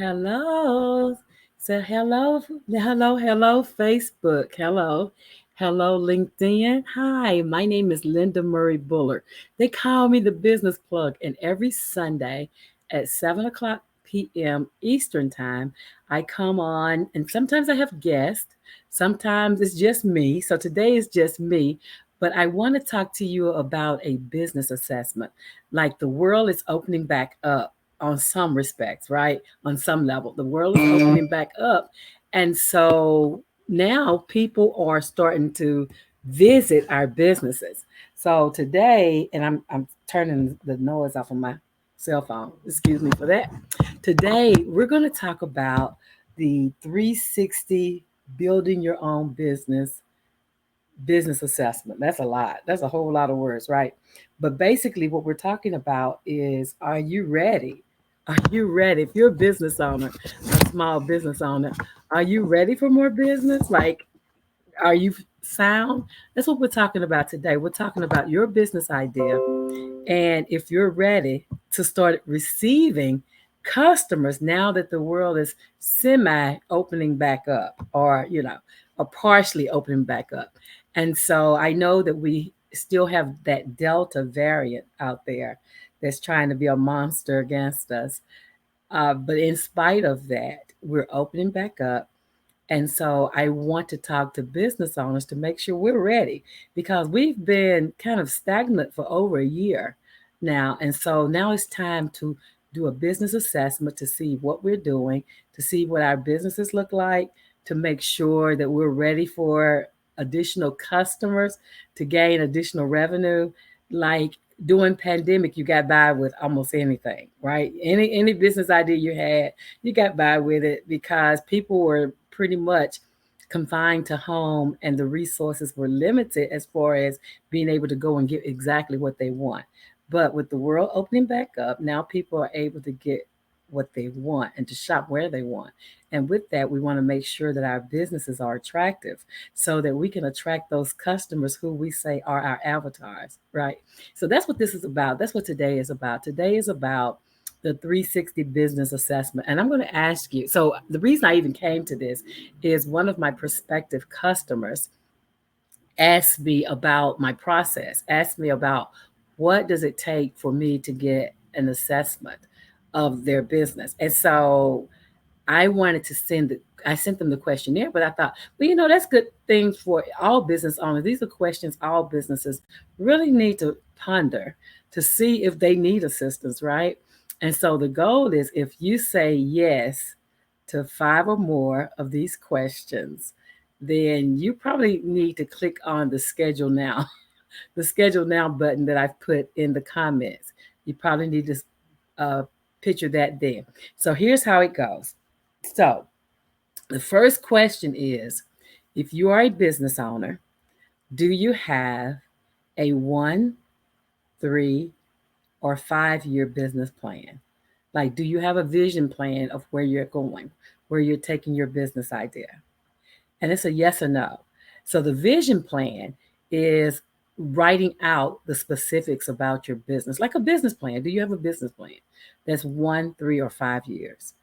Hello. So hello, Facebook. Hello, LinkedIn. Hi, my name is Linda Murray Bullard. They call me the business plug, and every Sunday at 7 o'clock p.m. Eastern Time, I come on, and sometimes I have guests, sometimes it's just me. So today is just me, but I want to talk to you about a business assessment. Like the world is opening back up on some respects, right? On some level, the world is opening back up. And so now people are starting to visit our businesses. So today, and I'm turning the noise off of my cell phone. Excuse me for that. Today, we're going to talk about the 360 building your own business assessment. That's a lot. That's a whole lot of words, right? But basically, what we're talking about is, are you ready? Are you ready? If you're a business owner, a small business owner, are you ready for more business? Like, are you sound? That's what we're talking about today. We're talking about your business idea. And if you're ready to start receiving customers now that the world is semi opening back up, or partially opening back up. And so I know that we still have that Delta variant out there that's trying to be a monster against us. But in spite of that, we're opening back up. And so I want to talk to business owners to make sure we're ready because we've been kind of stagnant for over a year now. And so now it's time to do a business assessment to see what we're doing, to see what our businesses look like, to make sure that we're ready for additional customers, to gain additional revenue. Like during pandemic, you got by with almost anything, right? Any business idea you had, you got by with it because people were pretty much confined to home and the resources were limited as far as being able to go and get exactly what they want. But with the world opening back up, now people are able to get what they want and to shop where they want. And with that, we want to make sure that our businesses are attractive so that we can attract those customers who we say are our avatars, right? So that's what this is about. That's what today is about. Today is about the 360 business assessment. And I'm going to ask you. So, the reason I even came to this is one of my prospective customers asked me about my process, asked me about what does it take for me to get an assessment of their business. And so I wanted to I sent them the questionnaire, but I thought, well, that's good thing for all business owners. These are questions all businesses really need to ponder to see if they need assistance, right? And so the goal is if you say yes to five or more of these questions, then you probably need to click on the schedule now, the schedule now button that I've put in the comments. You probably need to uh, picture that there. So here's how it goes. So the first question is, if you are a business owner, do you have a 1, 3, or 5 year business plan? Like, do you have a vision plan of where you're going, where you're taking your business idea? And it's a yes or no. So the vision plan is writing out the specifics about your business, like a business plan. Do you have a business plan that's 1, 3, or 5 years?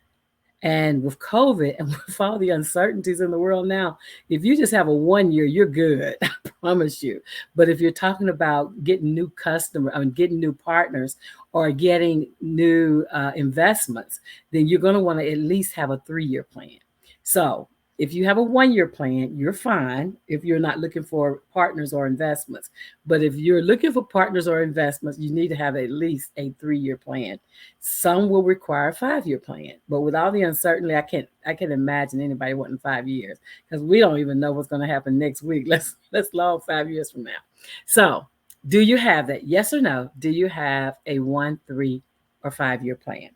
And with COVID and with all the uncertainties in the world now, if you just have a 1 year, you're good. I promise you. But if you're talking about getting new customers, getting new partners, or getting new investments, then you're going to want to at least have a 3 year plan. So if you have a 1 year plan, you're fine if you're not looking for partners or investments. But if you're looking for partners or investments, you need to have at least a 3 year plan. Some will require a 5 year plan, but with all the uncertainty, I can't imagine anybody wanting 5 years because we don't even know what's going to happen next week. Let's long 5 years from now. So, do you have that? Yes or no? Do you have a 1, 3, or 5 year plan?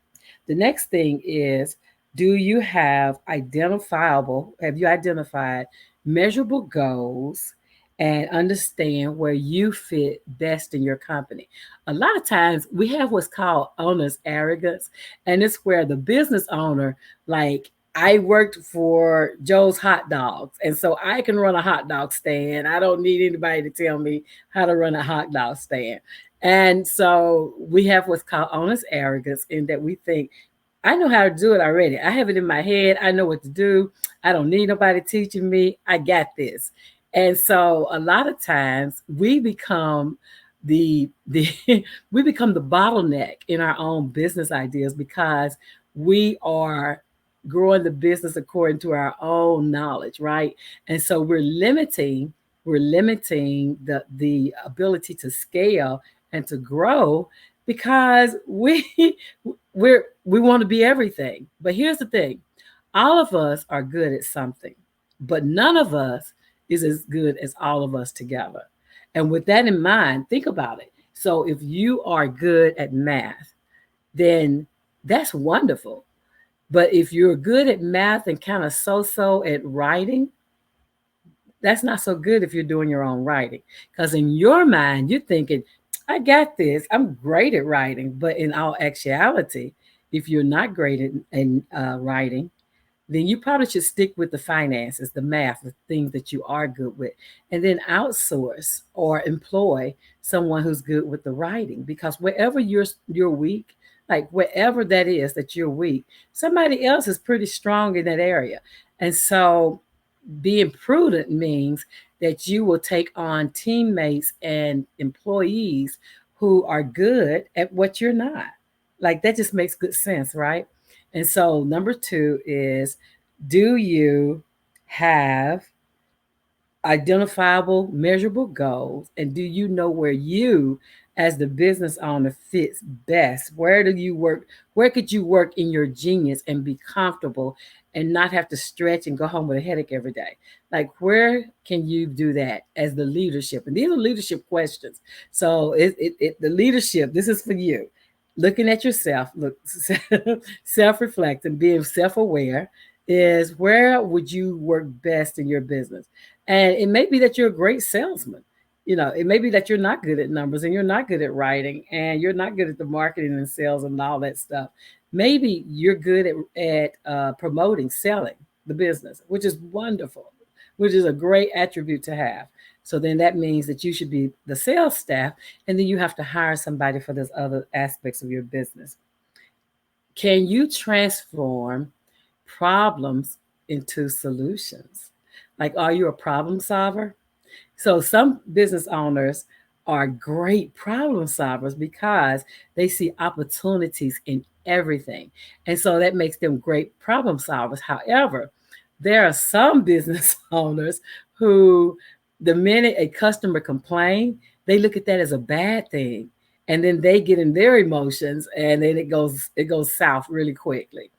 The next thing is, do you have identifiable? Have you identified measurable goals and understand where you fit best in your company? A lot of times we have what's called owner's arrogance, and it's where the business owner, like, I worked for Joe's Hot Dogs, and so I can run a hot dog stand. I don't need anybody to tell me how to run a hot dog stand. And so we have what's called owner's arrogance in that we think I know how to do it already. I have it in my head. I know what to do. I don't need nobody teaching me. I got this. And so a lot of times we become the we become the bottleneck in our own business ideas because we are growing the business according to our own knowledge, right? And so we're limiting the ability to scale and to grow because we want to be everything. But here's the thing: all of us are good at something, but none of us is as good as all of us together. And with that in mind, think about it. So if you are good at math, then that's wonderful. But if you're good at math and kind of so at writing, that's not so good if you're doing your own writing. Because in your mind, you're thinking, I got this. I'm great at writing. But in all actuality, if you're not great in writing, then you probably should stick with the finances, the math, the things that you are good with, and then outsource or employ someone who's good with the writing. Because wherever you're weak, like wherever that is that you're weak, somebody else is pretty strong in that area. And so being prudent means that you will take on teammates and employees who are good at what you're not. Like that just makes good sense, right? And so number two is, do you have identifiable, measurable goals? And do you know where you, as the business owner, fits best? Where do you work? Where could you work in your genius and be comfortable and not have to stretch and go home with a headache every day? Like, where can you do that as the leadership? And these are leadership questions. So, the leadership, this is for you. Looking at yourself, look, self reflecting, being self aware is where would you work best in your business? And it may be that you're a great salesman. It may be that you're not good at numbers and you're not good at writing and you're not good at the marketing and sales and all that stuff. Maybe you're good at promoting, selling the business, which is wonderful, which is a great attribute to have. So then that means that you should be the sales staff, and then you have to hire somebody for those other aspects of your business. Can you transform problems into solutions? Like, are you a problem solver? So some business owners are great problem solvers because they see opportunities in everything. And so that makes them great problem solvers. However, there are some business owners who, the minute a customer complains, they look at that as a bad thing. And then they get in their emotions and then it goes south really quickly.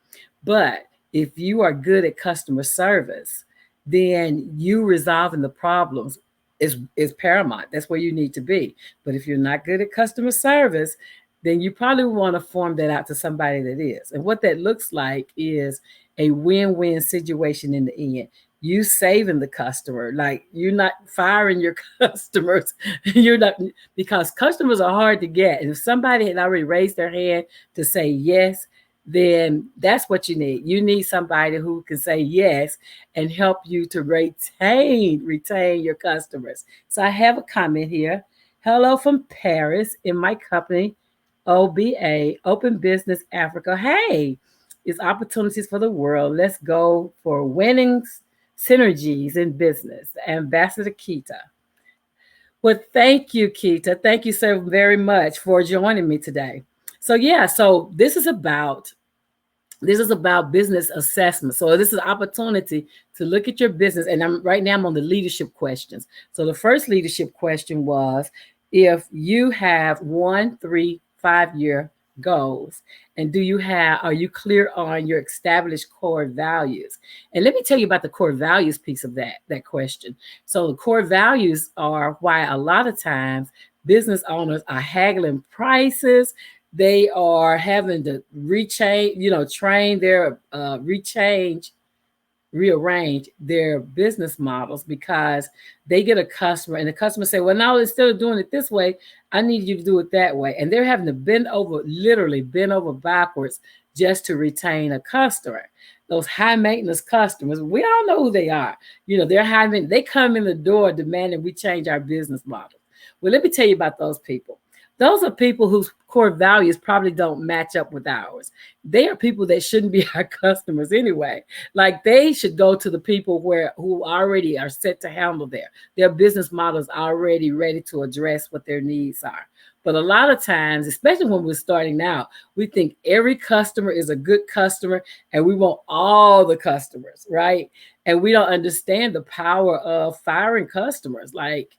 But if you are good at customer service, then you resolving the problems is paramount. That's where you need to be. But if you're not good at customer service, then you probably want to form that out to somebody that is. And what that looks like is a win-win situation in the end. You saving the customer, like you're not firing your customers. You're not, because customers are hard to get. And if somebody had already raised their hand to say yes, then that's what you need. You need somebody who can say yes and help you to retain your customers. So I have a comment here. Hello from Paris in my company, OBA, Open Business Africa. Hey, it's opportunities for the world. Let's go for winning synergies in business. Ambassador Kita. Well, thank you, Kita. Thank you so very much for joining me today. So yeah, so this is about business assessment. So this is an opportunity to look at your business. And I'm on the leadership questions. So the first leadership question was, if you have 1, 3, 5 year goals, and are you clear on your established core values? And let me tell you about the core values piece of that question. So the core values are why a lot of times business owners are haggling prices. They are having to train their rearrange their business models because they get a customer and the customer say, well, now instead of doing it this way, I need you to do it that way. And they're having to literally bend over backwards just to retain a customer. Those high maintenance customers, we all know who they are. They come in the door demanding we change our business model. Well, let me tell you about those people. Those are people whose core values probably don't match up with ours. They are people that shouldn't be our customers anyway. Like they should go to the people who already are set to handle their business models already ready to address what their needs are. But a lot of times, especially when we're starting out, we think every customer is a good customer and we want all the customers, right? And we don't understand the power of firing customers. Like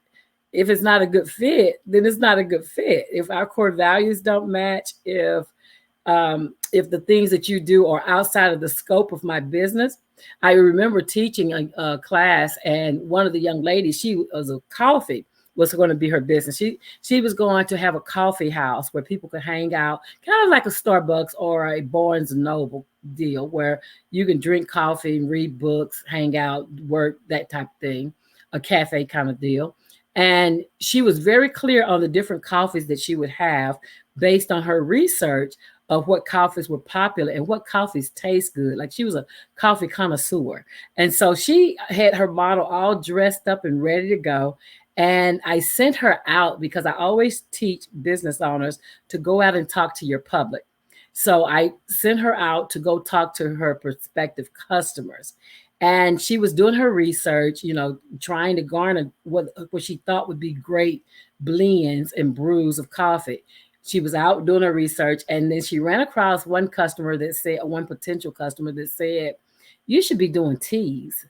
if it's not a good fit, then it's not a good fit. If our core values don't match, if the things that you do are outside of the scope of my business. I remember teaching a class, and one of the young ladies, she was a coffee was going to be her business. She was going to have a coffee house where people could hang out, kind of like a Starbucks or a Barnes and Noble deal, where you can drink coffee and read books, hang out, work, that type of thing, a cafe kind of deal. And she was very clear on the different coffees that she would have based on her research of what coffees were popular and what coffees taste good. Like she was a coffee connoisseur. And so she had her model all dressed up and ready to go. And I sent her out because I always teach business owners to go out and talk to your public. So I sent her out to go talk to her prospective customers. And she was doing her research, trying to garner what she thought would be great blends and brews of coffee. She was out doing her research, and then she ran across one potential customer that said, "You should be doing teas."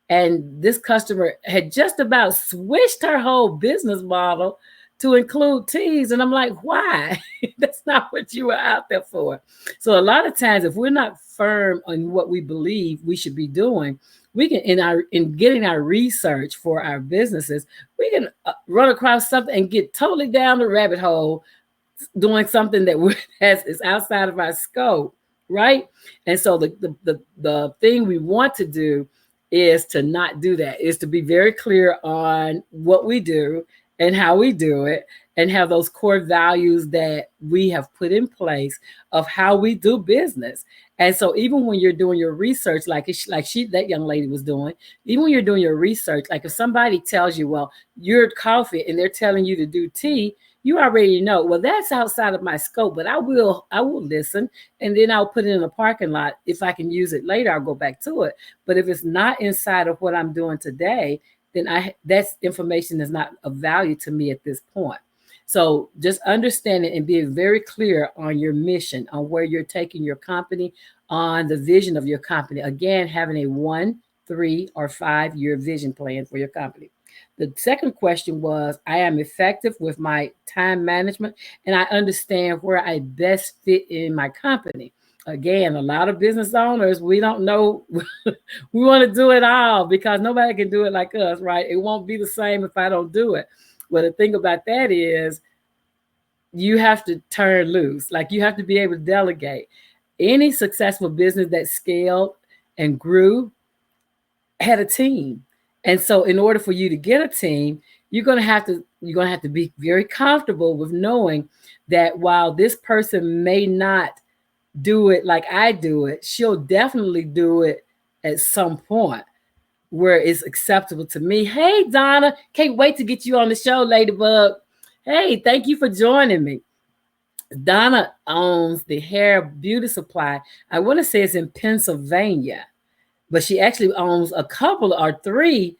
And this customer had just about switched her whole business model to include teas. And I'm like, why? That's not what you were out there for. So a lot of times, if we're not firm on what we believe we should be doing, we can in getting our research for our businesses, we can run across something and get totally down the rabbit hole doing something that is outside of our scope, right? And so the thing we want to do is to not do that, is to be very clear on what we do and how we do it, and have those core values that we have put in place of how we do business. And so even when you're doing your research, that young lady was doing, even when you're doing your research, like if somebody tells you, well, you're coffee and they're telling you to do tea, you already know, well, that's outside of my scope, but I will listen, and then I'll put it in a parking lot. If I can use it later, I'll go back to it. But if it's not inside of what I'm doing today, then that's information that's not of value to me at this point. So just understanding and being very clear on your mission, on where you're taking your company, on the vision of your company. Again, having a 1, 3, or 5 year vision plan for your company. The second question was, I am effective with my time management and I understand where I best fit in my company. Again, a lot of business owners, we don't know. We want to do it all because nobody can do it like us, right? It won't be the same if I don't do it. Well, the thing about that is you have to turn loose. Like you have to be able to delegate. Any successful business that scaled and grew had a team. And so in order for you to get a team, you're going to have to be very comfortable with knowing that while this person may not do it like I do it, she'll definitely do it at some point where it's acceptable to me. Hey, Donna, can't wait to get you on the show, Ladybug. Hey, thank you for joining me. Donna owns the hair beauty supply. I want to say it's in Pennsylvania, but she actually owns a couple or three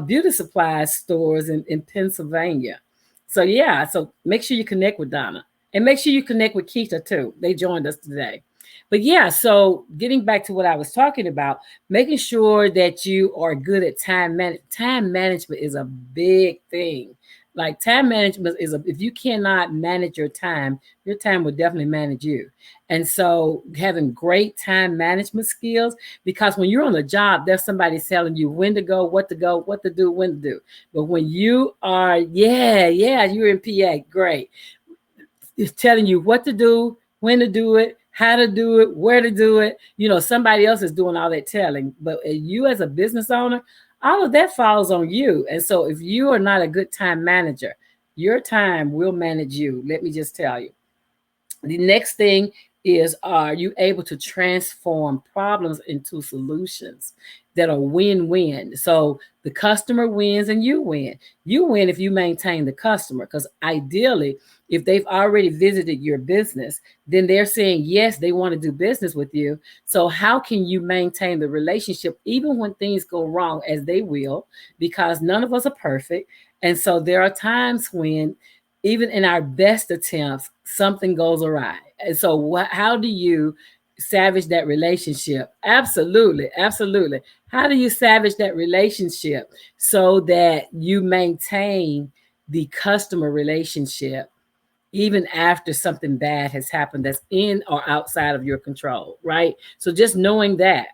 beauty supply stores in Pennsylvania. So yeah, so make sure you connect with Donna, and make sure you connect with Keisha too. They joined us today. But yeah, so getting back to what I was talking about, making sure that you are good at time management is a big thing. Like time management if you cannot manage your time will definitely manage you. And so having great time management skills, because when you're on the job, there's somebody telling you when to go, what to do, when to do. But when you are, you're in PA, great. It's telling you what to do, when to do it, how to do it, where to do it. Somebody else is doing all that telling. But you as a business owner, all of that falls on you. And so if you are not a good time manager, your time will manage you. Let me just tell you. The next thing is, are you able to transform problems into solutions that are win-win? So the customer wins and you win. You win if you maintain the customer, because ideally, if they've already visited your business, then they're saying yes, they want to do business with you. So how can you maintain the relationship even when things go wrong, as they will, because none of us are perfect. And so there are times when even in our best attempts, something goes awry. And so how do you savage that relationship? Absolutely, absolutely. How do you savage that relationship so that you maintain the customer relationship even after something bad has happened that's in or outside of your control, right? So just knowing that.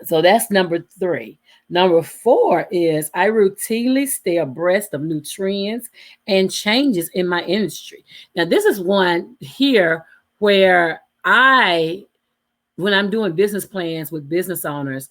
So that's number three. Number four is I routinely stay abreast of new trends and changes in my industry. Now, this is one here where when I'm doing business plans with business owners,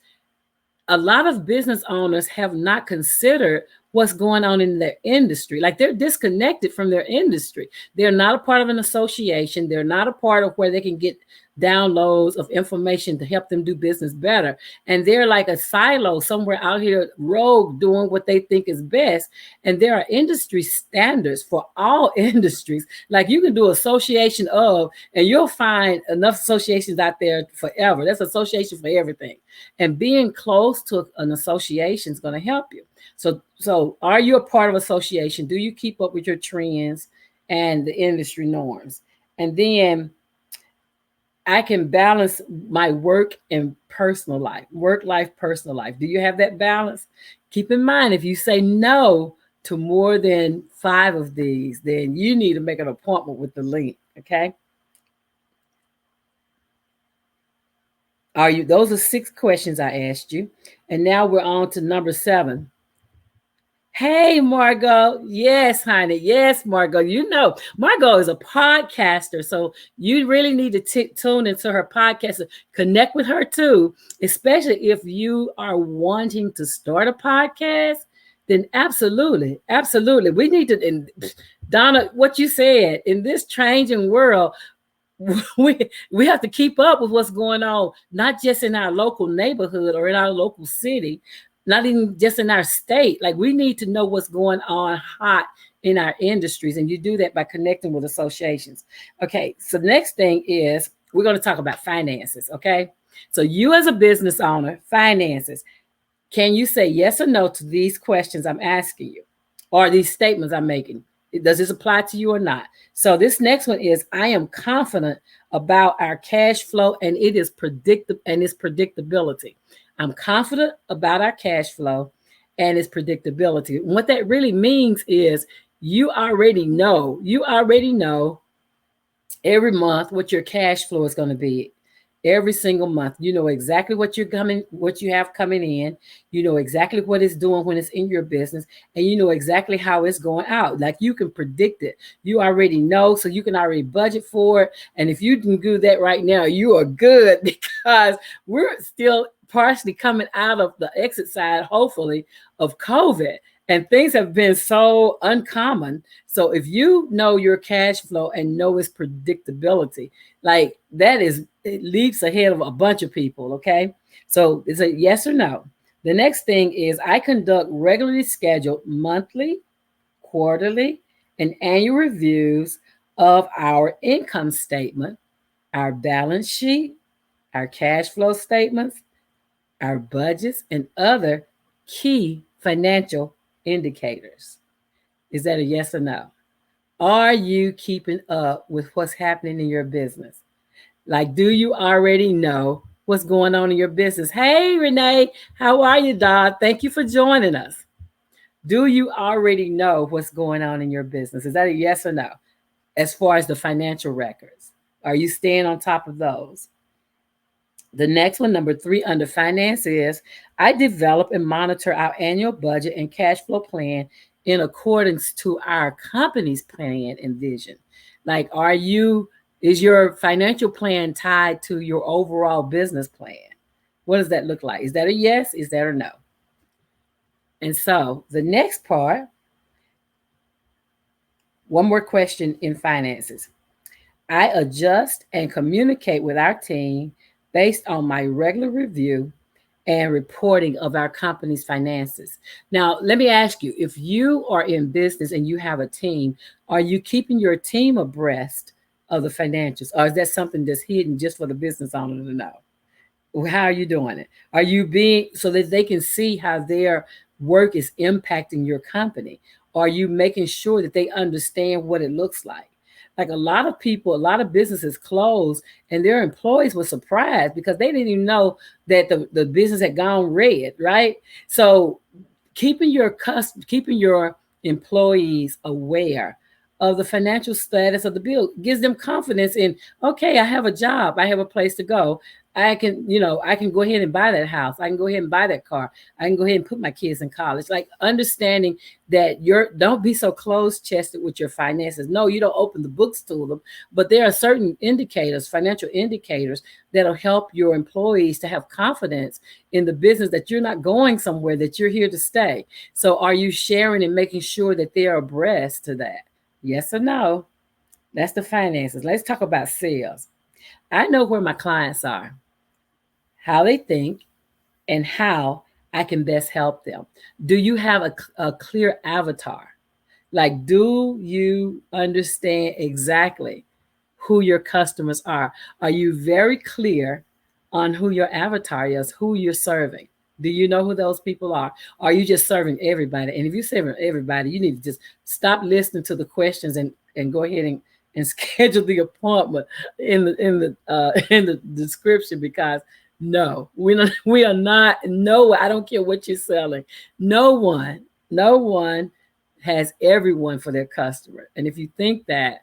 a lot of business owners have not considered what's going on in their industry. Like they're disconnected from their industry. They're not a part of an association. They're not a part of where they can get downloads of information to help them do business better. And they're like a silo somewhere out here rogue doing what they think is best. And there are industry standards for all industries. Like you can do association of, and you'll find enough associations out there forever. That's association for everything. And being close to an association is going to help you. So are you a part of association? Do you keep up with your trends and the industry norms? And then I can balance my work and personal life, work life, personal life. Do you have that balance? Keep in mind, if you say no to more than 5 of these, then you need to make an appointment with the link. Okay. Those are 6 questions I asked you. And now we're on to number 7. Hey, Margot. Yes, honey. Yes, Margot. You know, Margot is a podcaster. So you really need to tune into her podcast. Connect with her too, especially if you are wanting to start a podcast. Then absolutely, absolutely. We need to, and Donna, what you said, in this changing world, we have to keep up with what's going on, not just in our local neighborhood or in our local city, not even just in our state. Like we need to know what's going on hot in our industries, and you do that by connecting with associations. Okay, so next thing is we're going to talk about finances. Okay, so you as a business owner, finances, can you say yes or no to these questions I'm asking you, or these statements I'm making? Does this apply to you or not? So this next one is I am confident about our cash flow and its predictability. I'm confident about our cash flow and its predictability. And what that really means is you already know every month what your cash flow is going to be. Every single month, you know exactly what you have coming in. You know exactly what it's doing when it's in your business, and you know exactly how it's going out. Like you can predict it. You already know, so you can already budget for it. And if you can do that right now, you are good because we're still partially coming out of the exit side, hopefully, of COVID. And things have been so uncommon. So if you know your cash flow and know its predictability, like that is, it leaps ahead of a bunch of people. Okay. So it's a yes or no. The next thing is I conduct regularly scheduled monthly, quarterly, and annual reviews of our income statement, our balance sheet, our cash flow statements, our budgets, and other key financial indicators. Is that a yes or no? Are you keeping up with what's happening in your business? Like, do you already know what's going on in your business? Hey, Renee, how are you, dog? Thank you for joining us. Do you already know what's going on in your business? Is that a yes or no? As far as the financial records, are you staying on top of those? The next one, number 3 under finance, is I develop and monitor our annual budget and cash flow plan in accordance to our company's plan and vision. Like, is your financial plan tied to your overall business plan? What does that look like? Is that a yes? Is that a no? And so the next part, one more question in finances. I adjust and communicate with our team based on my regular review and reporting of our company's finances. Now, let me ask you, if you are in business and you have a team, are you keeping your team abreast of the financials, or is that something that's hidden just for the business owner to know? How are you doing it? Are you being so that they can see how their work is impacting your company? Are you making sure that they understand what it looks like? Like a lot of people, a lot of businesses closed and their employees were surprised because they didn't even know that the business had gone red, right? So keeping your employees aware of the financial status of the bill gives them confidence in, okay, I have a job, I have a place to go, I can, I can go ahead and buy that house, I can go ahead and buy that car, I can go ahead and put my kids in college. Like understanding that you're don't be so close chested with your finances. No, you don't open the books to them, but there are certain indicators, financial indicators, that'll help your employees to have confidence in the business, that you're not going somewhere, that you're here to stay. So are you sharing and making sure that they're abreast to that? Yes or no? That's the finances. Let's talk about sales. I know where my clients are, how they think, and how I can best help them. Do you have a clear avatar? Like, do you understand exactly who your customers are? Are you very clear on who your avatar is, who you're serving? Do you know who those people are? Are you just serving everybody? And if you're serving everybody, you need to just stop listening to the questions and go ahead and schedule the appointment in the description, because no, we are not. No, I don't care what you're selling. No one has everyone for their customer. And if you think that,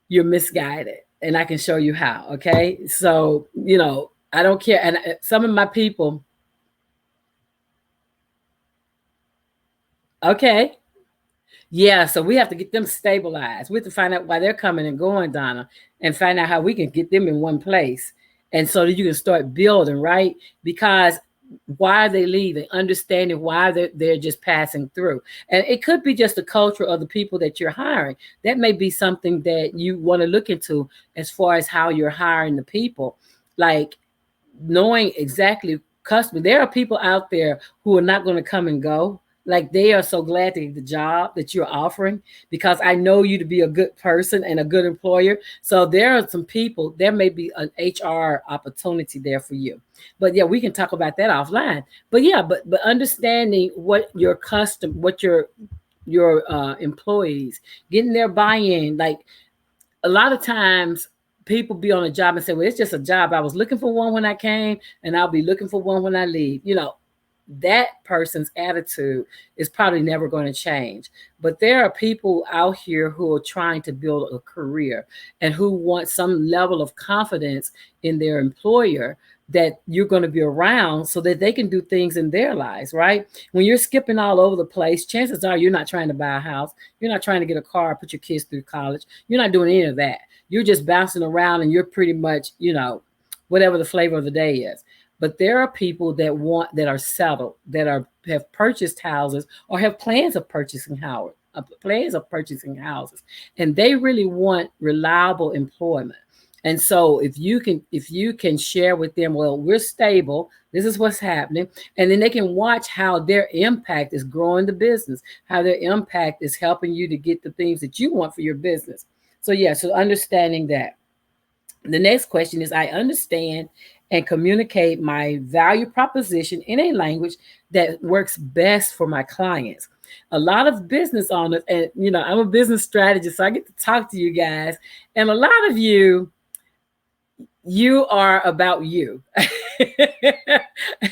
you're misguided. And I can show you how. Okay. So, I don't care. And some of my people, okay. Yeah, so we have to get them stabilized. We have to find out why they're coming and going, Donna, and find out how we can get them in one place. And so that you can start building, right? Because why are they leaving? Understanding why they're just passing through. And it could be just the culture of the people that you're hiring. That may be something that you want to look into as far as how you're hiring the people. Like knowing exactly customer. There are people out there who are not going to come and go. Like they are so glad to get the job that you're offering because I know you to be a good person and a good employer. So there are some people, there may be an HR opportunity there for you. But yeah, we can talk about that offline. But yeah, but understanding what your what your employees, getting their buy-in. Like a lot of times people be on a job and say, well, it's just a job. I was looking for one when I came and I'll be looking for one when I leave. That person's attitude is probably never going to change. But there are people out here who are trying to build a career and who want some level of confidence in their employer that you're going to be around so that they can do things in their lives, right? When you're skipping all over the place, chances are you're not trying to buy a house. You're not trying to get a car, put your kids through college. You're not doing any of that. You're just bouncing around and you're pretty much, whatever the flavor of the day is. But there are people that are settled, that have purchased houses or have plans of purchasing houses, and they really want reliable employment. And so if you can share with them, well, we're stable, this is what's happening, and then they can watch how their impact is growing the business, how their impact is helping you to get the things that you want for your business. So yeah, so understanding that. The next question is, I understand and communicate my value proposition in a language that works best for my clients. A lot of business owners, and I'm a business strategist, so I get to talk to you guys. And a lot of you are about you.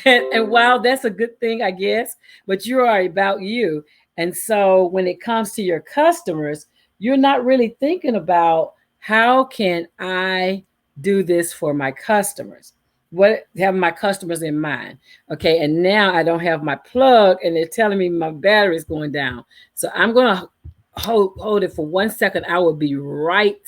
and while that's a good thing, I guess, but you are about you. And so when it comes to your customers, you're not really thinking about how can I do this for my customers? What have my customers in mind? Okay, and now I don't have my plug and they're telling me my battery is going down. So I'm gonna hold it for 1 second. I will be right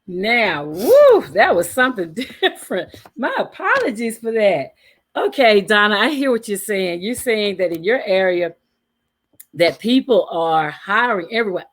Now, woo, that was something different. My apologies for that. Okay, Donna, I hear what you're saying. You're saying that in your area that people are hiring everywhere.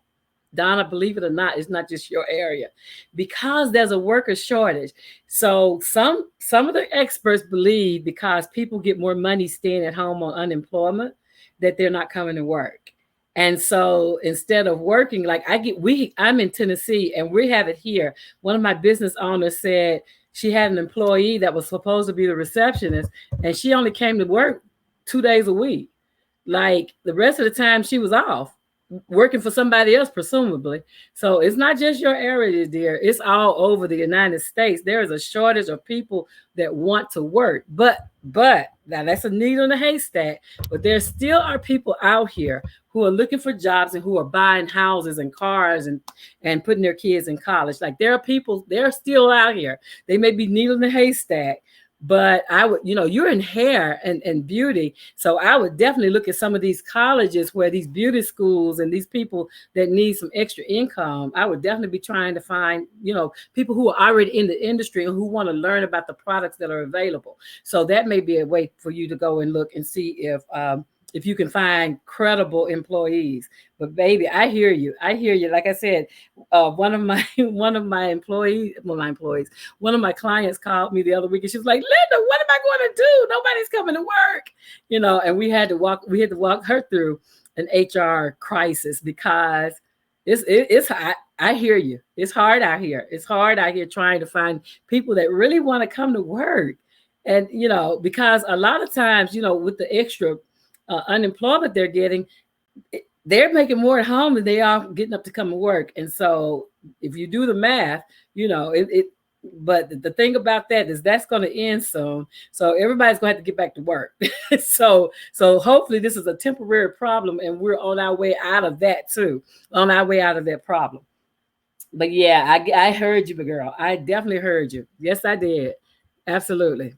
Donna, believe it or not, it's not just your area because there's a worker shortage. So some of the experts believe because people get more money staying at home on unemployment that they're not coming to work. And so instead of working, like I'm in Tennessee and we have it here. One of my business owners said she had an employee that was supposed to be the receptionist and she only came to work 2 days a week. Like the rest of the time she was off working for somebody else, presumably. So it's not just your area, dear. It's all over the United States. There is a shortage of people that want to work. But now that's a needle in a haystack. But there still are people out here who are looking for jobs and who are buying houses and cars and putting their kids in college. Like there are people, they're still out here. They may be needle in a haystack, but I would, you're in hair and beauty. So I would definitely look at some of these colleges where these beauty schools and these people that need some extra income. I would definitely be trying to find, people who are already in the industry and who want to learn about the products that are available. So that may be a way for you to go and look and see if you can find credible employees. But baby, I hear you. I hear you. Like I said, one of my one of my clients called me the other week and she was like, Linda, what am I going to do? Nobody's coming to work, and we had to walk her through an HR crisis because it's I hear you. It's hard out here. It's hard out here trying to find people that really want to come to work. And, because a lot of times, with the extra unemployment they're getting, they're making more at home than they are getting up to come to work. And so if you do the math, but the thing about that is that's going to end soon. So everybody's going to have to get back to work. so hopefully this is a temporary problem and we're on our way out of that too, on our way out of that problem. But yeah, I heard you, girl. I definitely heard you. Yes, I did. Absolutely.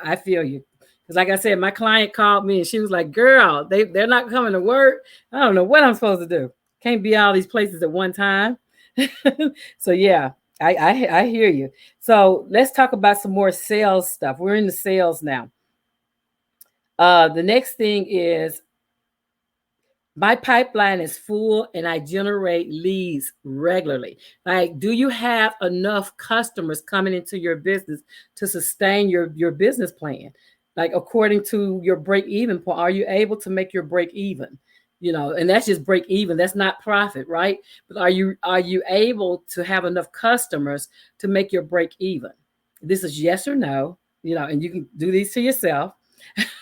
I feel you. Because like I said, my client called me and she was like, girl, they're not coming to work. I don't know what I'm supposed to do. Can't be all these places at one time. So yeah, I hear you. So let's talk about some more sales stuff. We're in the sales now. The next thing is my pipeline is full and I generate leads regularly. Like, do you have enough customers coming into your business to sustain your business plan? Like, according to your break even point, are you able to make your break even? And that's just break even. That's not profit, right? But are you able to have enough customers to make your break even? This is yes or no, and you can do these to yourself.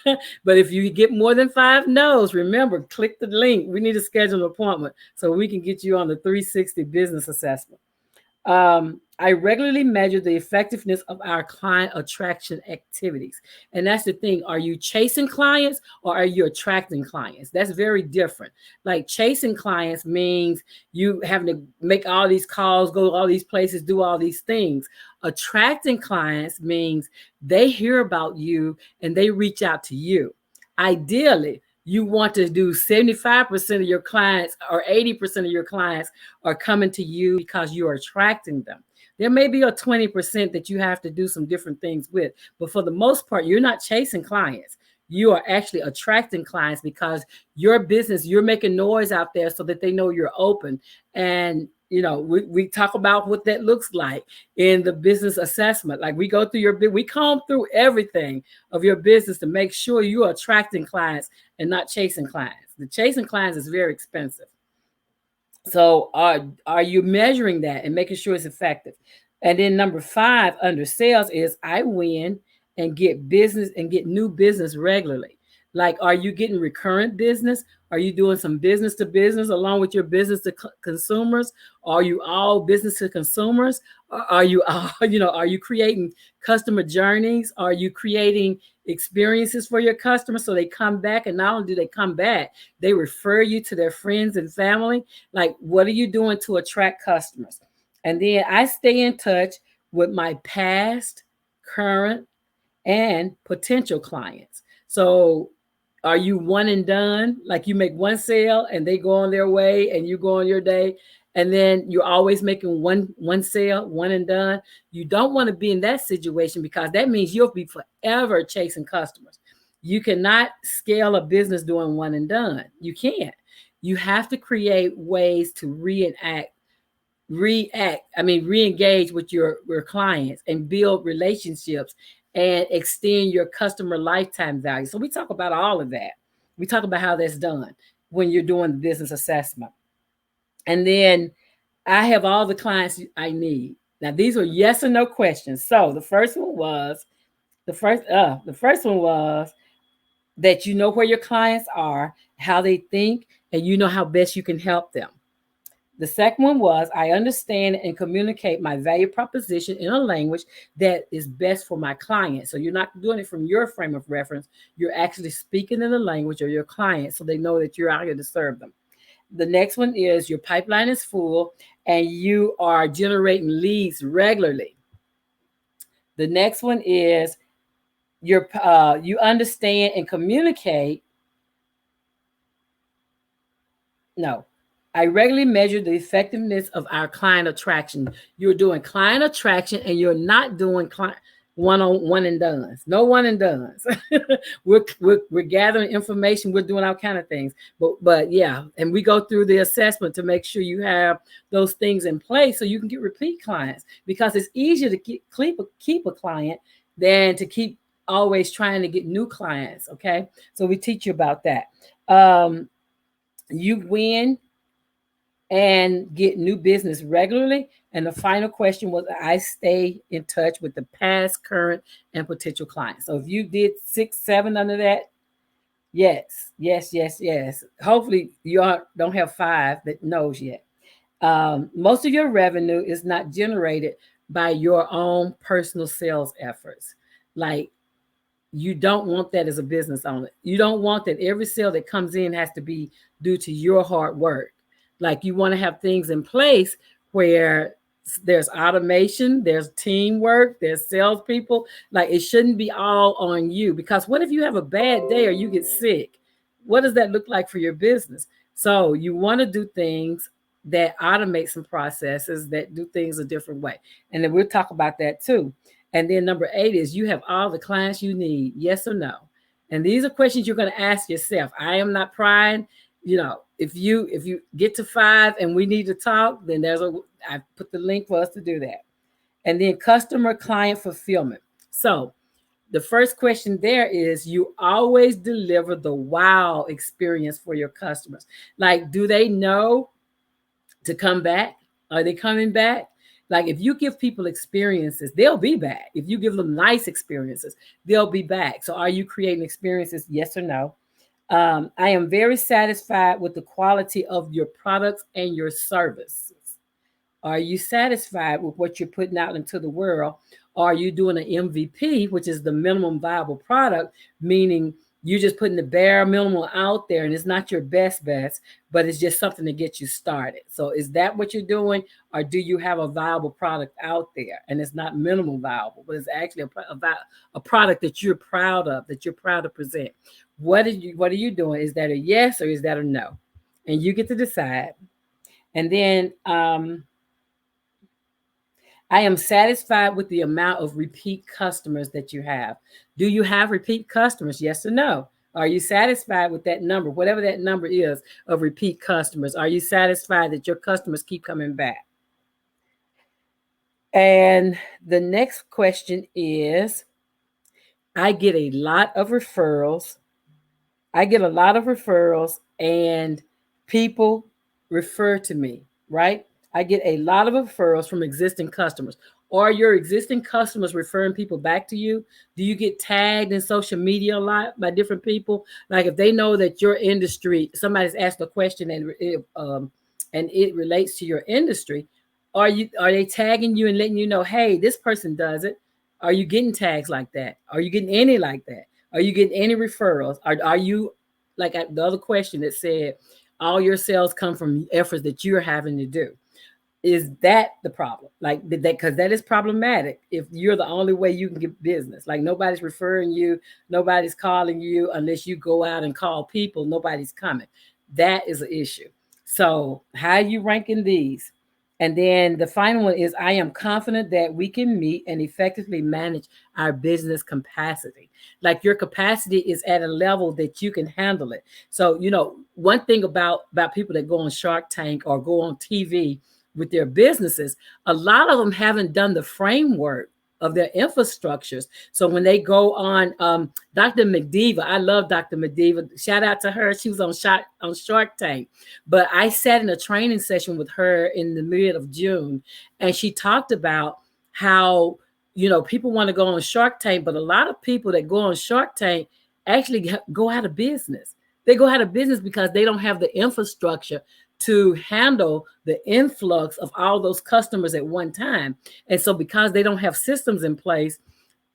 But if you get more than 5 no's, remember, click the link. We need to schedule an appointment so we can get you on the 360 business assessment. I regularly measure the effectiveness of our client attraction activities. And that's the thing. Are you chasing clients or are you attracting clients? That's very different. Like chasing clients means you having to make all these calls, go to all these places, do all these things. Attracting clients means they hear about you and they reach out to you. Ideally, you want to do 75% of your clients or 80% of your clients are coming to you because you are attracting them. There may be a 20% that you have to do some different things with, but for the most part, you're not chasing clients. You are actually attracting clients because your business, you're making noise out there so that they know you're open. And we talk about what that looks like in the business assessment. Like we go through we comb through everything of your business to make sure you are attracting clients and not chasing clients. The chasing clients is very expensive. So are you measuring that and making sure it's effective? And then number 5 under sales is I win and get business and get new business regularly. Like, are you getting recurrent business? Are you doing some business to business along with your business to consumers? Are you all business to consumers? Are you all, are you creating customer journeys? Are you creating experiences for your customers so they come back? And not only do they come back, they refer you to their friends and family. Like, what are you doing to attract customers? And then I stay in touch with my past, current, and potential clients. So are you one and done? Like you make one sale and they go on their way and you go on your day? and then you're always making one sale, one and done. You don't want to be in that situation because that means you'll be forever chasing customers. You cannot scale a business doing one and done. You can't. You have to create ways to re-engage with your clients and build relationships and extend your customer lifetime value. So we talk about all of that. We talk about how that's done when you're doing the business assessment. And then I have all the clients I need. Now these are yes or no questions. So the first one was that you know where your clients are, how they think, and you know how best you can help them. The second one was I understand and communicate my value proposition in a language that is best for my client. So you're not doing it from your frame of reference. You're actually speaking in the language of your client so they know that you're out here to serve them. The next one is your pipeline is full and you are generating leads regularly. The next one is you understand and communicate. No. I regularly measure the effectiveness of our client attraction. You're doing client attraction and you're not doing client one and dones. No one and dones. we're gathering information. We're doing all kind of things. But yeah, and we go through the assessment to make sure you have those things in place so you can get repeat clients, because it's easier to keep a client than to keep always trying to get new clients. Okay, so we teach you about that. You win and get new business regularly. And the final question was I stay in touch with the past, current, and potential clients. So if you did 6, 7 under that, yes, yes, yes, yes. Hopefully you don't have 5 that knows yet. Most of your revenue is not generated by your own personal sales efforts. Like, you don't want that as a business owner. You don't want that every sale that comes in has to be due to your hard work. Like, you want to have things in place where there's automation, there's teamwork, there's salespeople. Like, it shouldn't be all on you, because what if you have a bad day or you get sick? What does that look like for your business? So you want to do things that automate some processes, that do things a different way. And then we'll talk about that too. And then number 8 is you have all the clients you need, yes or no. And these are questions you're going to ask yourself. I am not prying. If you get to 5 and we need to talk, then I put the link for us to do that. And then customer client fulfillment. So the first question there is, you always deliver the wow experience for your customers. Like, do they know to come back? Are they coming back? Like, if you give people experiences, they'll be back. If you give them nice experiences, they'll be back. So are you creating experiences? Yes or no? I am very satisfied with the quality of your products and your services. Are you satisfied with what you're putting out into the world? Are you doing an MVP, which is the minimum viable product, meaning you're just putting the bare minimum out there and it's not your best, but it's just something to get you started. So is that what you're doing? Or do you have a viable product out there and it's not minimum viable, but it's actually a product that you're proud of, that you're proud to present? What are you doing? Is that a yes or is that a no? And you get to decide. And then I am satisfied with the amount of repeat customers that you have. Do you have repeat customers? Yes or no? Are you satisfied with that number, whatever that number is of repeat customers? Are you satisfied that your customers keep coming back? And the next question is, I get a lot of referrals. And people refer to me, right? I get a lot of referrals from existing customers. Are your existing customers referring people back to you? Do you get tagged in social media a lot by different people? Like, if they know that your industry, somebody's asked a question and it relates to your industry, are they tagging you and letting you know, hey, this person does it? Are you getting tags like that? Are you getting any like that? Are you getting any referrals? Are you, like the other question that said, all your sales come from efforts that you're having to do? Is that the problem? Like, that, because that is problematic if you're the only way you can get business. Like, nobody's referring you, nobody's calling you unless you go out and call people, nobody's coming. That is an issue. So how are you ranking these? And then the final one is I am confident that we can meet and effectively manage our business capacity. Like your capacity is at a level that you can handle it. So, one thing about people that go on Shark Tank or go on TV with their businesses, a lot of them haven't done the framework of their infrastructures. So when they go on, Dr. McDiva, I love Dr. McDiva. Shout out to her. She was on Shark Tank. But I sat in a training session with her in the mid of June, and she talked about how, people want to go on Shark Tank, but a lot of people that go on Shark Tank actually go out of business. They go out of business because they don't have the infrastructure to handle the influx of all those customers at one time. And so because they don't have systems in place,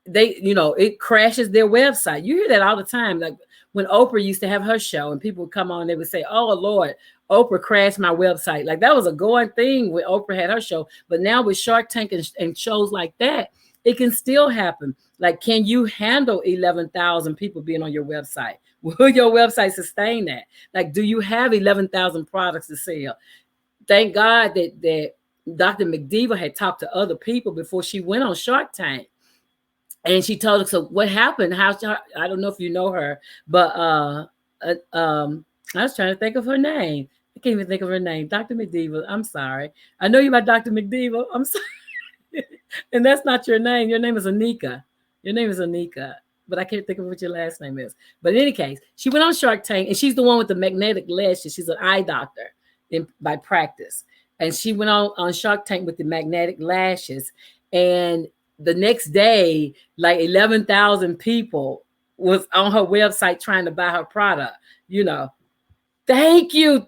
it crashes their website. You hear that all the time. Like when Oprah used to have her show and people would come on, they would say, "Oh Lord, Oprah crashed my website." Like that was a going thing when Oprah had her show. But now with Shark Tank and shows like that, it can still happen. Like, can you handle 11,000 people being on your website? Will your website sustain that? Like, do you have 11,000 products to sell? Thank God that Dr. McDiva had talked to other people before she went on Shark Tank. And she told us, so what happened? I don't know if you know her, but I was trying to think of her name. I can't even think of her name. Dr. McDiva. I'm sorry. I know you about Dr. McDiva. I'm sorry. And that's not your name. Your name is Anika. Your name is Anika. But I can't think of what your last name is. But in any case, she went on Shark Tank, and she's the one with the magnetic lashes. She's an eye doctor by practice. And she went on Shark Tank with the magnetic lashes. And the next day, like 11,000 people was on her website trying to buy her product. Thank you,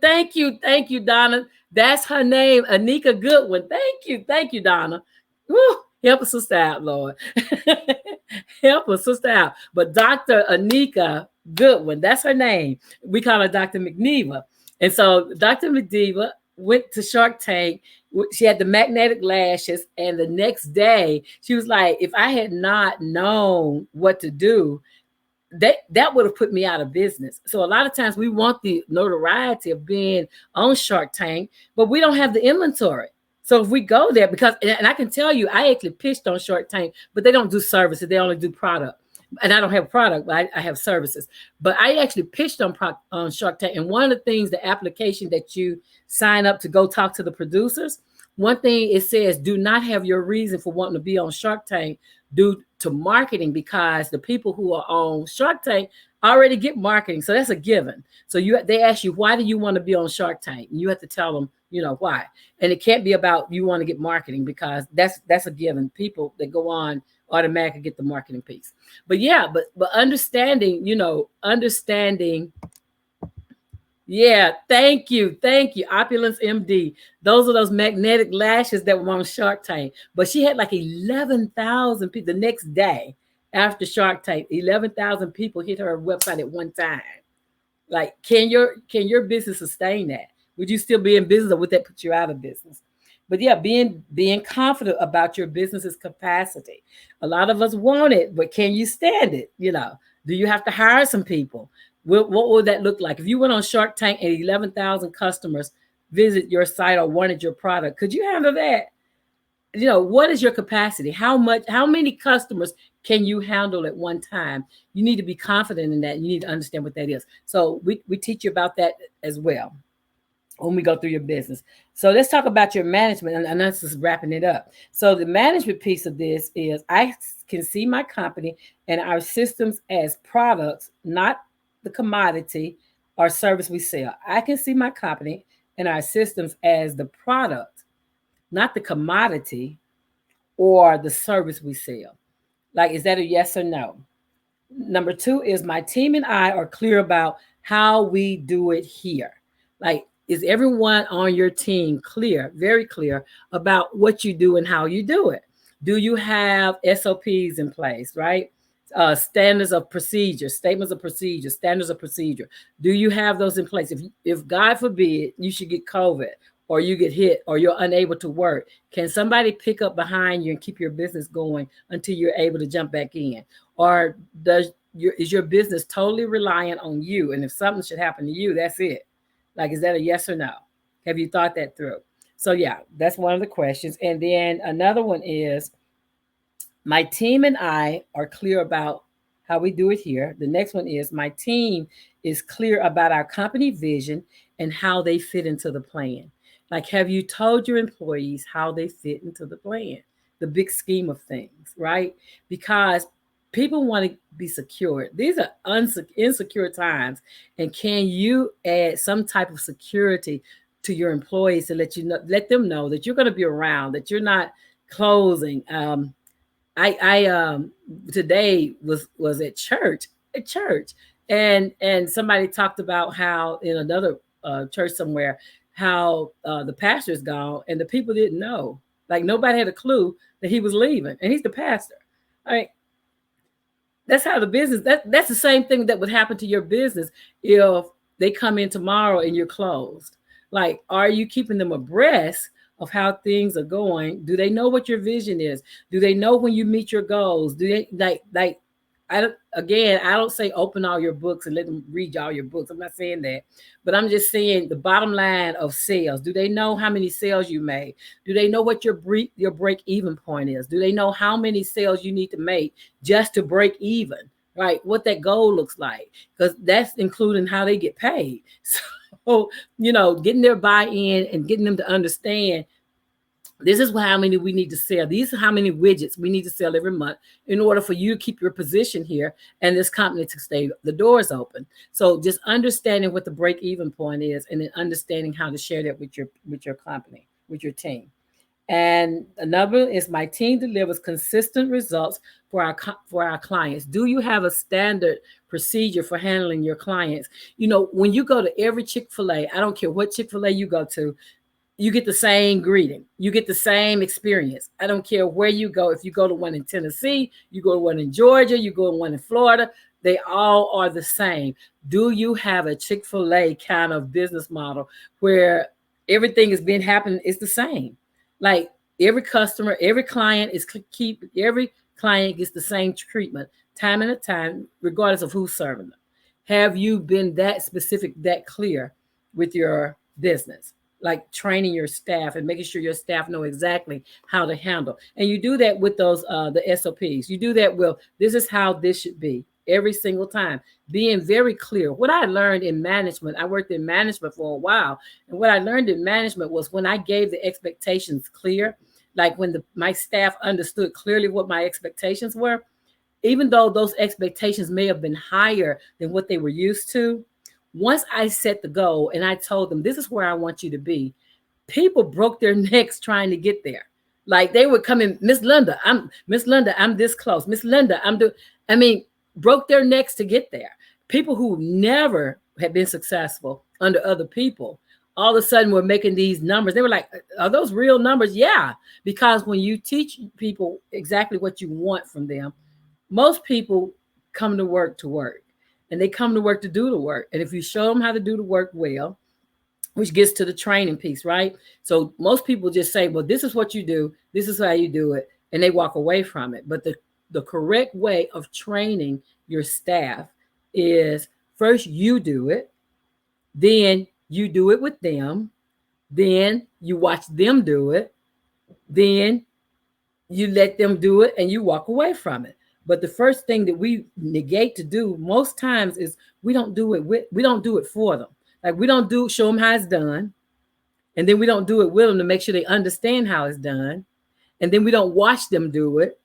Donna. That's her name, Anika Goodwin. Thank you, Donna. Woo, help a sister out, Lord. Help a sister out. But Dr. Anika Goodwin, that's her name. We call her Dr. McNeva. And so Dr. McNeva went to Shark Tank. She had the magnetic lashes. And the next day, she was like, if I had not known what to do, that would have put me out of business. So a lot of times we want the notoriety of being on Shark Tank, but we don't have the inventory. So if we go there, and I can tell you, I actually pitched on Shark Tank, but they don't do services. They only do product. And I don't have product, but I have services. But I actually pitched on Shark Tank. And one of the things, the application that you sign up to go talk to the producers, one thing it says, do not have your reason for wanting to be on Shark Tank due to marketing, because the people who are on Shark Tank already get marketing. So that's a given. So they ask you, why do you want to be on Shark Tank? And you have to tell them, why. And it can't be about you want to get marketing, because that's a given. People that go on automatically get the marketing piece. But yeah, but understanding. Yeah, thank you, Opulence MD. Those are those magnetic lashes that were on Shark Tank. But she had like 11,000 people the next day after Shark Tank. 11,000 people hit her website at one time. Like, can your business sustain that? Would you still be in business, or would that put you out of business? But yeah, being confident about your business's capacity. A lot of us want it, but can you stand it? Do you have to hire some people? What would that look like? If you went on Shark Tank and 11,000 customers visit your site or wanted your product, could you handle that? What is your capacity? How many customers can you handle at one time? You need to be confident in that. You need to understand what that is. So we teach you about that as well when we go through your business. So let's talk about your management, and that's just wrapping it up. So the management piece of this is I can see my company and our systems as products, not the commodity or service we sell. I can see my company and our systems as the product, not the commodity or the service we sell. Like, is that a yes or no? Number two is my team and I are clear about how we do it here. Like, is everyone on your team clear, very clear about what you do and how you do it? Do you have SOPs in place, right? Standards of procedure, statements of procedure, standards of procedure. Do you have those in place? If God forbid you should get COVID, or you get hit, or you're unable to work, can somebody pick up behind you and keep your business going until you're able to jump back in? Or is your business totally reliant on you? And if something should happen to you, that's it. Like, is that a yes or no? Have you thought that through? So yeah, that's one of the questions. And then another one is, my team and I are clear about how we do it here. The next one is, my team is clear about our company vision and how they fit into the plan. Like, have you told your employees how they fit into the plan, the big scheme of things, right? Because people want to be secure. These are insecure times. And can you add some type of security to your employees to let them know that you're going to be around, that you're not closing? I today was at church, and somebody talked about how in another church somewhere, how the pastor's gone and the people didn't know, like nobody had a clue that he was leaving, and he's the pastor. I mean, that's how the business, that's the same thing that would happen to your business if they come in tomorrow and you're closed. Like, are you keeping them abreast of how things are going? Do they know what your vision is? Do they know when you meet your goals? Do they like I don't, again, I don't say open all your books and let them read all your books. I'm not saying that. But I'm just saying the bottom line of sales. Do they know how many sales you made? Do they know what your break even point is? Do they know how many sales you need to make just to break even? Right? What that goal looks like, because that's including how they get paid. So, getting their buy-in and getting them to understand, this is how many we need to sell. These are how many widgets we need to sell every month in order for you to keep your position here and this company to stay the doors open. So just understanding what the break even point is, and then understanding how to share that with your company, with your team. And another is, my team delivers consistent results for our clients. Do you have a standard procedure for handling your clients? When you go to every Chick-fil-A, I don't care what Chick-fil-A you go to, you get the same greeting. You get the same experience. I don't care where you go. If you go to one in Tennessee, you go to one in Georgia, you go to one in Florida, they all are the same. Do you have a Chick-fil-A kind of business model where everything is being happening? It's the same. Like, every customer, every client gets the same treatment time and a time, regardless of who's serving them. Have you been that specific, that clear with your business? Like training your staff and making sure your staff know exactly how to handle. And you do that with those the SOPs. You do that with, this is how this should be every single time. Being very clear. What I learned in management, I worked in management for a while. And what I learned in management was, when I gave the expectations clear, like when my staff understood clearly what my expectations were, even though those expectations may have been higher than what they were used to, once I set the goal and I told them, this is where I want you to be, people broke their necks trying to get there. Like, they would come in, Miss Linda, I'm this close. Miss Linda, I mean, broke their necks to get there. People who never had been successful under other people, all of a sudden were making these numbers. They were like, are those real numbers? Yeah. Because when you teach people exactly what you want from them, most people come to work, and they come to work to do the work. And if you show them how to do the work well, which gets to the training piece, right? So most people just say, well, this is what you do, this is how you do it, and they walk away from it. But the correct way of training your staff is, first you do it, then you do it with them, then you watch them do it, then you let them do it, and you walk away from it. But the first thing that we negate to do most times is, we don't do it for them. Like, we don't show them how it's done, and then we don't do it with them to make sure they understand how it's done, and then we don't watch them do it,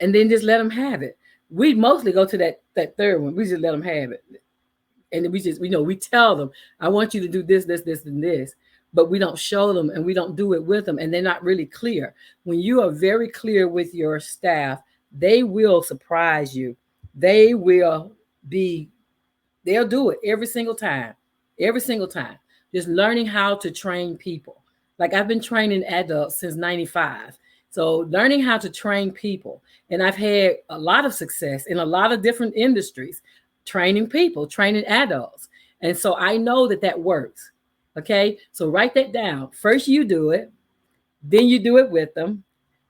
and then just let them have it. We mostly go to that third one. We just let them have it, and we tell them, I want you to do this, this, this, and this. But we don't show them, and we don't do it with them, and they're not really clear. When you are very clear with your staff, they will surprise you. They will be, they'll do it every single time. Every single time. Just learning how to train people. Like, I've been training adults since 95. So learning how to train people. And I've had a lot of success in a lot of different industries, training people, training adults. And so I know that works. Okay. So write that down. First you do it, then you do it with them,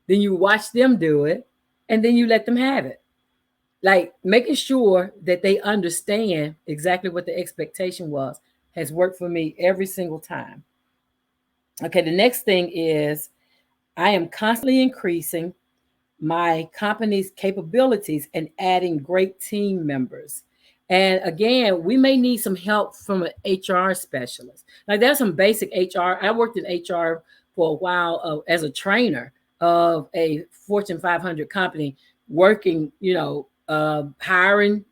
then you watch them do it, and then you let them have it. Like, making sure that they understand exactly what the expectation was has worked for me every single time. Okay, the next thing is I am constantly increasing my company's capabilities and adding great team members. And again, we may need some help from an HR specialist. Like there's some basic HR. I worked in HR for a while as a trainer of a Fortune 500 company, working, hiring,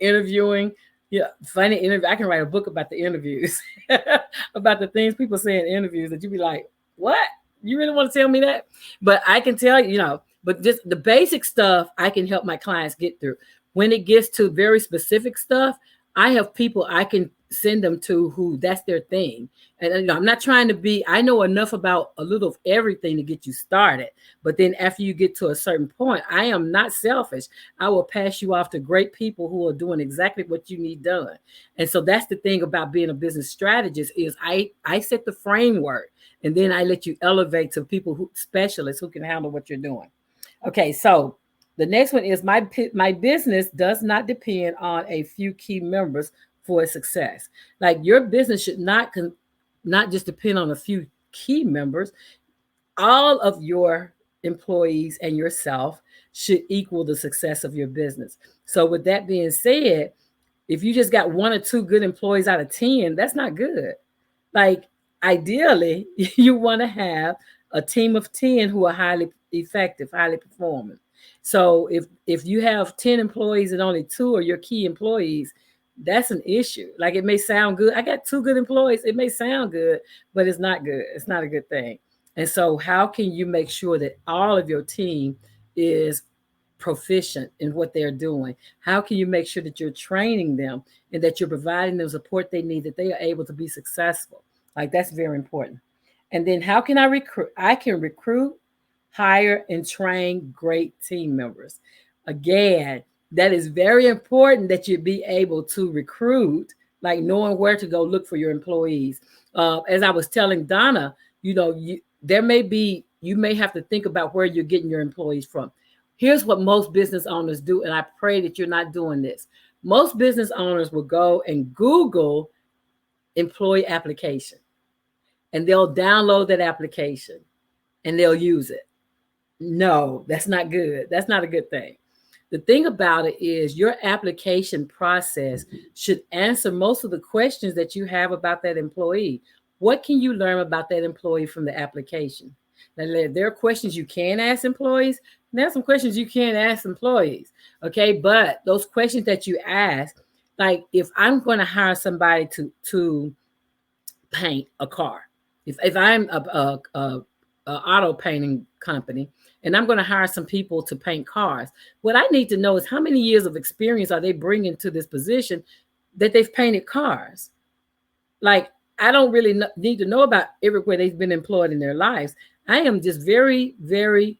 interviewing. Yeah, funny interview. I can write a book about the interviews, about the things people say in interviews that you be like, "What? You really want to tell me that?" But I can tell you, but just the basic stuff I can help my clients get through. When it gets to very specific stuff, I have people I can send them to who that's their thing. And I'm not trying to be, I know enough about a little of everything to get you started. But then after you get to a certain point, I am not selfish. I will pass you off to great people who are doing exactly what you need done. And so that's the thing about being a business strategist is I set the framework and then I let you elevate to people who specialists who can handle what you're doing. Okay, so the next one is my business does not depend on a few key members for its success. Like your business should not just depend on a few key members. All of your employees and yourself should equal the success of your business. So with that being said, if you just got one or two good employees out of 10, that's not good. Like ideally, you want to have a team of 10 who are highly effective, highly performing. So if you have 10 employees and only two are your key employees, that's an issue. Like it may sound good. I got two good employees. It may sound good, but it's not good. It's not a good thing. And so how can you make sure that all of your team is proficient in what they're doing? How can you make sure that you're training them and that you're providing them support they need, that they are able to be successful? Like that's very important. And then how can I recruit? I can recruit, hire, and train great team members. Again, that is very important that you be able to recruit, like knowing where to go look for your employees. As I was telling Donna, you may have to think about where you're getting your employees from. Here's what most business owners do, and I pray that you're not doing this. Most business owners will go and Google employee application, and they'll download that application and they'll use it. No, that's not good. That's not a good thing. The thing about it is your application process should answer most of the questions that you have about that employee. What can you learn about that employee from the application? Now, there are questions you can ask employees. And there are some questions you can't ask employees. Okay, but those questions that you ask, like if I'm going to hire somebody to paint a car, if I'm a auto painting company and I'm going to hire some people to paint cars, what I need to know is how many years of experience are they bringing to this position that they've painted cars. Like I don't really need to know about everywhere they've been employed in their lives. I am just very, very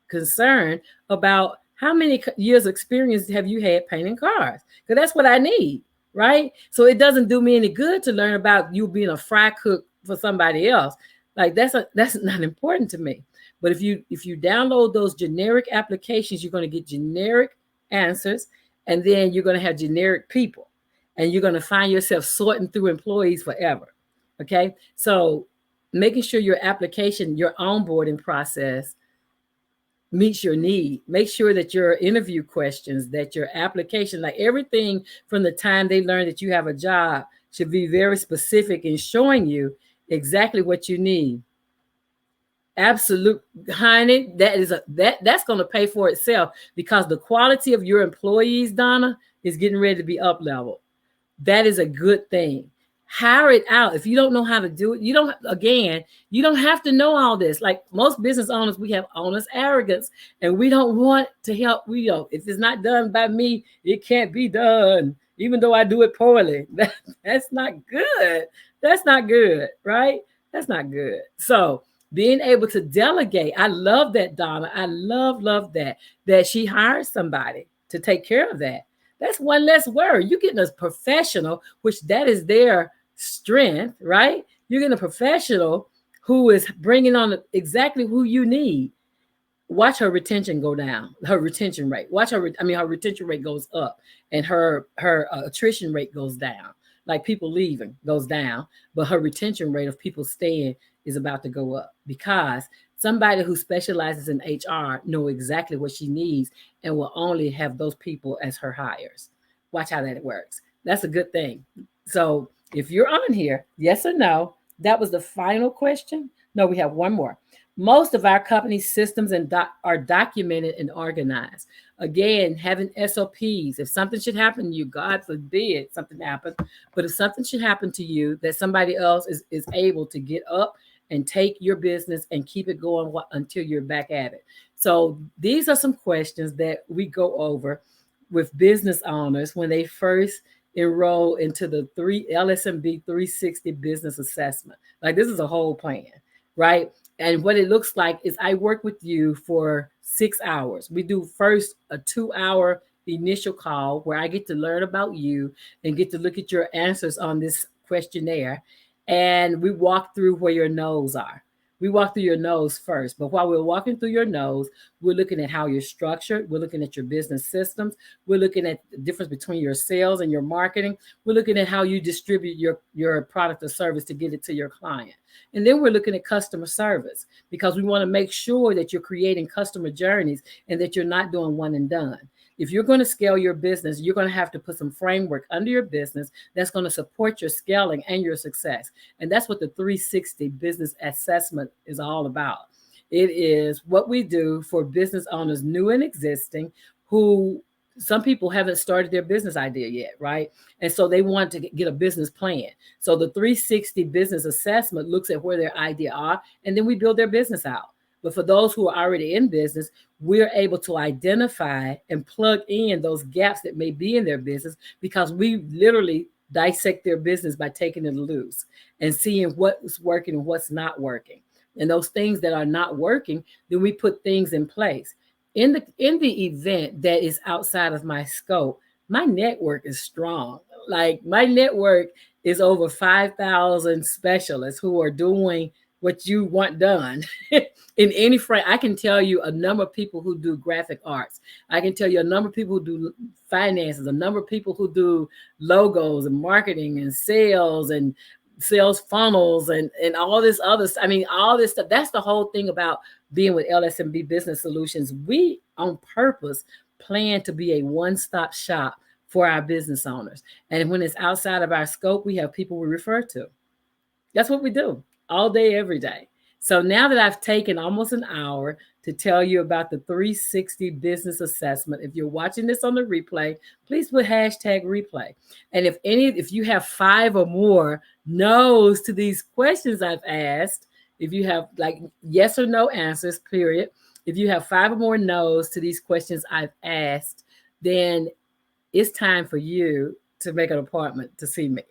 concerned about how many years of experience have you had painting cars, because that's what I need, right? So it doesn't do me any good to learn about you being a fry cook for somebody else. Like that's not important to me. But if you download those generic applications, you're going to get generic answers, and then you're going to have generic people, and you're going to find yourself sorting through employees forever. Okay, so making sure your application, your onboarding process meets your need. Make sure that your interview questions, that your application, like everything from the time they learn that you have a job, should be very specific in showing you exactly what you need. Absolute, honey, that's going to pay for itself, because the quality of your employees, Donna, is getting ready to be up leveled. That is a good thing. Hire it out. If you don't know how to do it, you don't have to know all this. Like most business owners, we have owner's arrogance, and we don't want to help. We don't. If it's not done by me, it can't be done, even though I do it poorly. That's not good. That's not good, right? That's not good. So being able to delegate, I love that, Donna. I love that she hires somebody to take care of that. That's one less word. You're getting a professional, which that is their strength, right? You're getting a professional who is bringing on exactly who you need. Watch her retention go down, her retention rate. Her retention rate goes up, and her attrition rate goes down. Like people leaving goes down, but her retention rate of people staying is about to go up, because somebody who specializes in HR know exactly what she needs and will only have those people as her hires. Watch how that works. That's a good thing. So if you're on here, yes or no, that was the final question. No, we have one more. Most of our company's systems are documented and organized. Again, having SOPs. If something should happen to you, God forbid something happens, but if something should happen to you, that somebody else is able to get up and take your business and keep it going until you're back at it. So these are some questions that we go over with business owners when they first enroll into the LSMB 360 business assessment. Like, this is a whole plan, right? And what it looks like is I work with you for 6 hours. We do first a 2 hour initial call where I get to learn about you and get to look at your answers on this questionnaire. And we walk through where your no's are. We walk through your nose first, but while we're walking through your nose, we're looking at how you're structured. We're looking at your business systems. We're looking at the difference between your sales and your marketing. We're looking at how you distribute your product or service to get it to your client. And then we're looking at customer service, because we want to make sure that you're creating customer journeys and that you're not doing one and done. If you're going to scale your business, you're going to have to put some framework under your business that's going to support your scaling and your success. And that's what the 360 business assessment is all about. It is what we do for business owners, new and existing, who some people haven't started their business idea yet, right? And so they want to get a business plan. So the 360 business assessment looks at where their idea are, and then we build their business out. But for those who are already in business, we're able to identify and plug in those gaps that may be in their business, because we literally dissect their business by taking it loose and seeing what's working and what's not working. And those things that are not working, then we put things in place. In the event that is outside of my scope, my network is strong. Like, my network is over 5,000 specialists who are doing what you want done in any frame. I can tell you a number of people who do graphic arts. I can tell you a number of people who do finances, a number of people who do logos and marketing and sales funnels and all this other. I mean, all this stuff. That's the whole thing about being with LSMB Business Solutions. We on purpose plan to be a one-stop shop for our business owners. And when it's outside of our scope, we have people we refer to. That's what we do all day, every day. So now that I've taken almost an hour to tell you about the 360 business assessment, if you're watching this on the replay, please put hashtag replay. And if you have 5 or more no's to these questions I've asked, if you have like yes or no answers, period. If you have 5 or more no's to these questions I've asked, then it's time for you to make an appointment to see me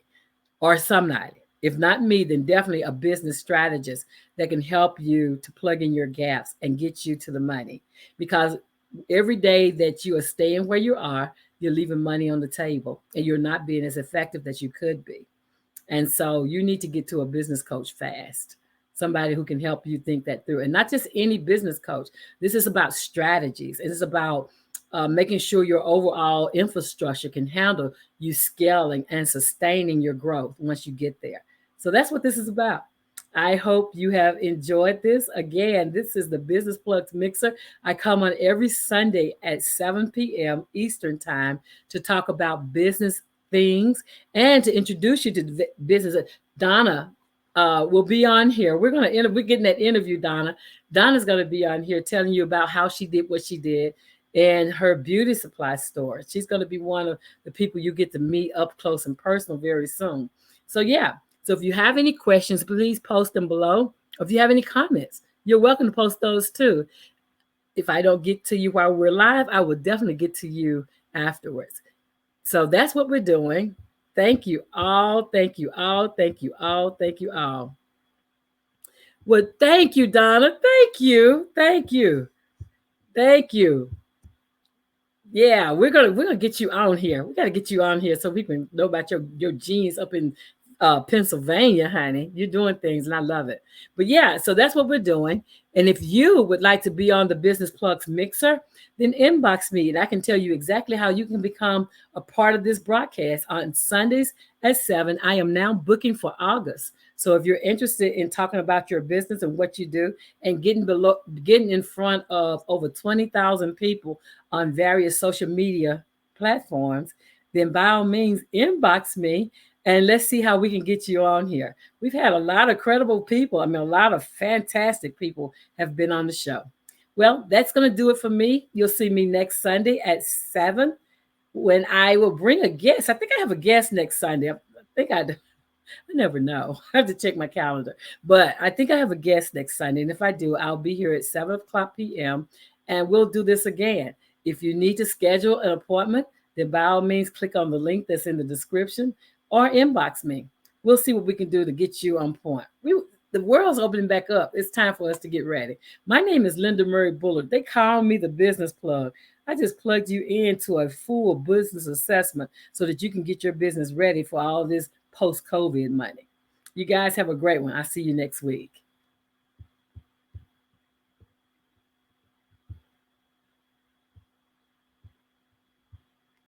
or somebody. If not me, then definitely a business strategist that can help you to plug in your gaps and get you to the money. Because every day that you are staying where you are, you're leaving money on the table and you're not being as effective as you could be. And so you need to get to a business coach fast, somebody who can help you think that through. And not just any business coach. This is about strategies. It is about making sure your overall infrastructure can handle you scaling and sustaining your growth once you get there. So that's what this is about. I hope you have enjoyed this. Again, this is the Business Plugs Mixer. I come on every Sunday at 7 p.m. Eastern Time to talk about business things and to introduce you to business. Donna will be on here. We're getting that interview, Donna. Donna's going to be on here telling you about how she did what she did in her beauty supply store. She's going to be one of the people you get to meet up close and personal very soon. So yeah. So if you have any questions, please post them below. If you have any comments, you're welcome to post those too. If I don't get to you while we're live, I will definitely get to you afterwards. So that's what we're doing. Thank you all. Thank you all. Thank you all. Thank you all. Well, thank you, Donna. Thank you. Thank you. Thank you. Yeah, we're gonna get you on here. We gotta get you on here so we can know about your genes up in Pennsylvania, honey. You're doing things and I love it. But yeah, so that's what we're doing. And if you would like to be on the Business Plugs Mixer, then inbox me and I can tell you exactly how you can become a part of this broadcast on Sundays at 7. I am now booking for August. So if you're interested in talking about your business and what you do and getting in front of over 20,000 people on various social media platforms, then by all means inbox me and let's see how we can get you on here. We've had a lot of credible people. I mean, a lot of fantastic people have been on the show. Well, that's going to do it for me. You'll see me next Sunday at 7 when I will bring a guest. I think I have a guest next Sunday. I think I never know. I have to check my calendar. But I think I have a guest next Sunday. And if I do, I'll be here at 7 o'clock p.m. and we'll do this again. If you need to schedule an appointment, then by all means, click on the link that's in the description or inbox me. We'll see what we can do to get you on point. The world's opening back up. It's time for us to get ready. My name is Linda Murray Bullard. They call me the business plug. I just plugged you into a full business assessment so that you can get your business ready for all this post-COVID money. You guys have a great one. I'll see you next week.